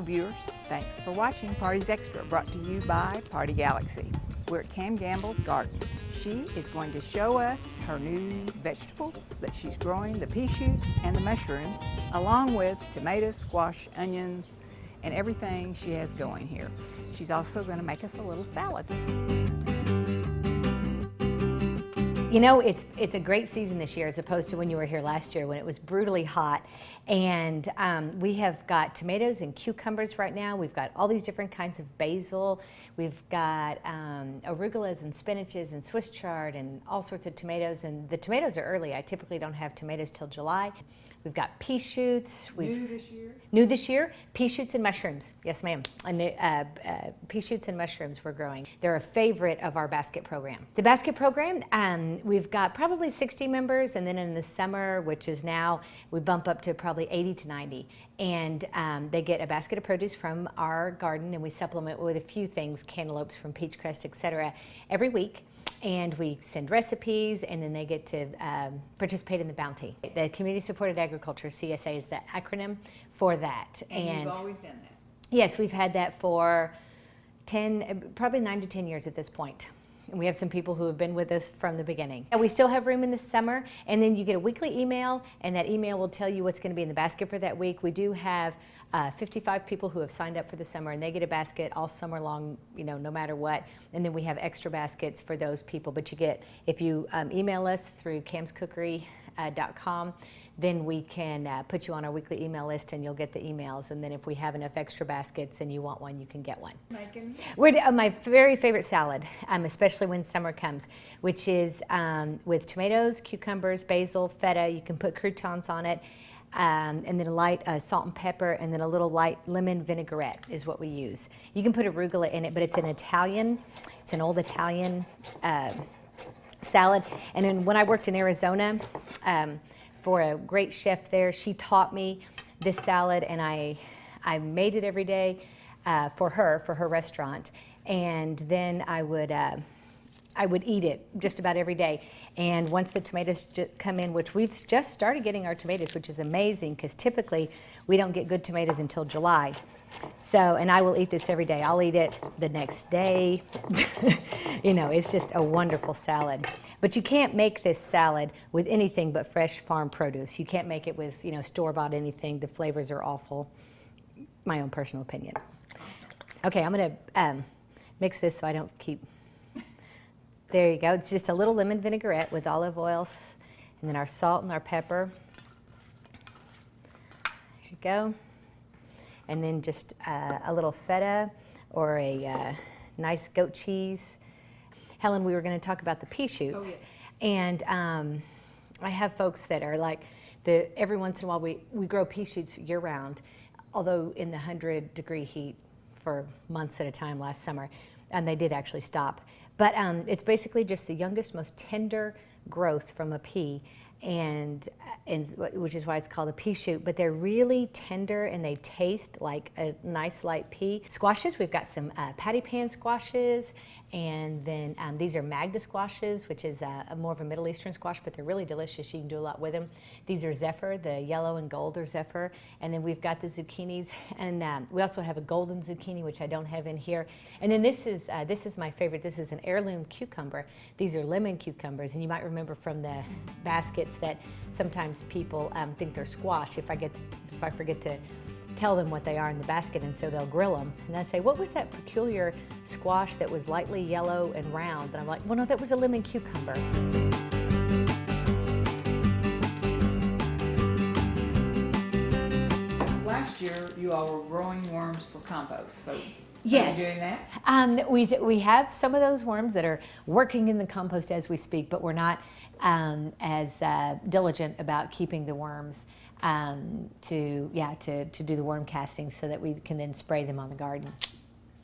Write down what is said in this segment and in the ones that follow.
viewers, thanks for watching Parties Extra, brought to you by Party Galaxy. We're at Kam Gamble's garden. She is going to show us her new vegetables that she's growing, the pea shoots and the mushrooms, along with tomatoes, squash, onions, and everything she has going here. She's also going to make us a little salad. You know, it's a great season this year as opposed to when you were here last year when it was brutally hot. And we have got tomatoes and cucumbers right now. We've got all these different kinds of basil. We've got arugulas and spinaches and Swiss chard and all sorts of tomatoes. And the tomatoes are early. I typically don't have tomatoes till July. We've got pea shoots. New this year? New this year, pea shoots and mushrooms. Yes, ma'am. And pea shoots and mushrooms we're growing. They're a favorite of our basket program. The basket program, we've got probably 60 members, and then in the summer, which is now, we bump up to probably 80 to 90. And they get a basket of produce from our garden, and we supplement with a few things, cantaloupes from Peach Crest, etc., every week. And we send recipes, and then they get to participate in the bounty. The Community Supported Agriculture, CSA, is the acronym for that. And you've always done that? Yes, we've had that for probably 9 to 10 years at this point. And we have some people who have been with us from the beginning. And we still have room in the summer, and then you get a weekly email, and that email will tell you what's going to be in the basket for that week. We do have 55 people who have signed up for the summer, and they get a basket all summer long, you know, no matter what. And then we have extra baskets for those people. But you get, if you email us through kamscookery.com, then we can put you on our weekly email list, and you'll get the emails. And then if we have enough extra baskets and you want one, you can get one. We're my very favorite salad, especially when summer comes, which is with tomatoes, cucumbers, basil, feta. You can put croutons on it. And then a light salt and pepper, and then a little light lemon vinaigrette is what we use. You can put arugula in it, but it's an old Italian salad. And then when I worked in Arizona for a great chef there, she taught me this salad, and I made it every day for her restaurant. And then I would eat it just about every day. And once the tomatoes come in, which we've just started getting our tomatoes, which is amazing because typically we don't get good tomatoes until July. So, and I will eat this every day. I'll eat it the next day. You know, it's just a wonderful salad. But you can't make this salad with anything but fresh farm produce. You can't make it with, you know, store-bought anything. The flavors are awful. My own personal opinion. Okay, I'm going to mix this so I don't keep... There you go. It's just a little lemon vinaigrette with olive oils, and then our salt and our pepper. There you go. And then just a little feta or a nice goat cheese. Helen, we were going to talk about the pea shoots. Oh, yes. And I have folks that are like, every once in a while we grow pea shoots year round, although in the 100-degree heat for months at a time last summer, and they did actually stop. But it's basically just the youngest, most tender growth from a pea, and which is why it's called a pea shoot. But they're really tender, and they taste like a nice light pea. Squashes, we've got some patty pan squashes, and then these are Magda squashes, which is more of a Middle Eastern squash, but they're really delicious. You can do a lot with them. These are Zephyr, the yellow and gold are Zephyr. And then we've got the zucchinis, and we also have a golden zucchini, which I don't have in here. And then this is my favorite. This is an heirloom cucumber. These are lemon cucumbers, and you might remember from the baskets that sometimes people think they're squash if I forget to tell them what they are in the basket, and so they'll grill them. And I say, what was that peculiar squash that was lightly yellow and round? And I'm like, well, no, that was a lemon cucumber. Last year, you all were growing worms for compost. So Yes. Are you doing that? We have some of those worms that are working in the compost as we speak, but we're not as diligent about keeping the worms to do the worm casting so that we can then spray them on the garden.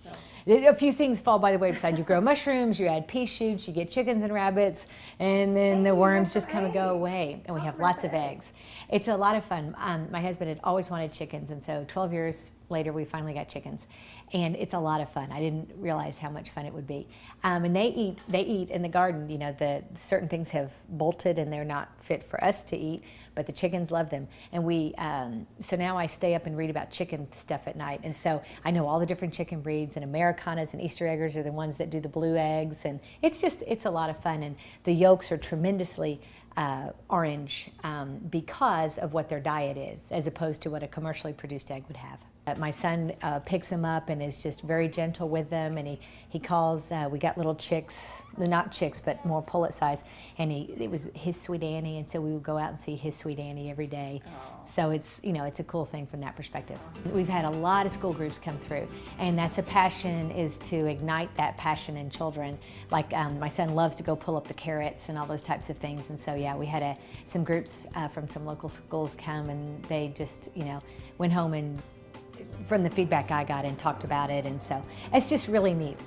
So a few things fall by the wayside. You grow mushrooms, you add pea shoots, you get chickens and rabbits, and then the worms just kind of go away. And we have lots of eggs. It's a lot of fun. My husband had always wanted chickens, and so 12 years later we finally got chickens. and it's a lot of fun. I didn't realize how much fun it would be. And they eat in the garden. You know, the certain things have bolted and they're not fit for us to eat, but the chickens love them. And so now I stay up and read about chicken stuff at night. And so I know all the different chicken breeds, and Americanas and Easter eggers are the ones that do the blue eggs. And it's a lot of fun. And the yolks are tremendously orange because of what their diet is, as opposed to what a commercially produced egg would have. My son picks them up and is just very gentle with them, and he calls, we got little chicks, they're not chicks, but more pullet size, and it was his sweet Annie, and so we would go out and see his sweet Annie every day. Aww. So it's a cool thing from that perspective. We've had a lot of school groups come through, and that's a passion, is to ignite that passion in children. Like my son loves to go pull up the carrots and all those types of things, and so yeah, we had some groups from some local schools come, and they just, went home and from the feedback I got and talked about it, and so it's just really neat.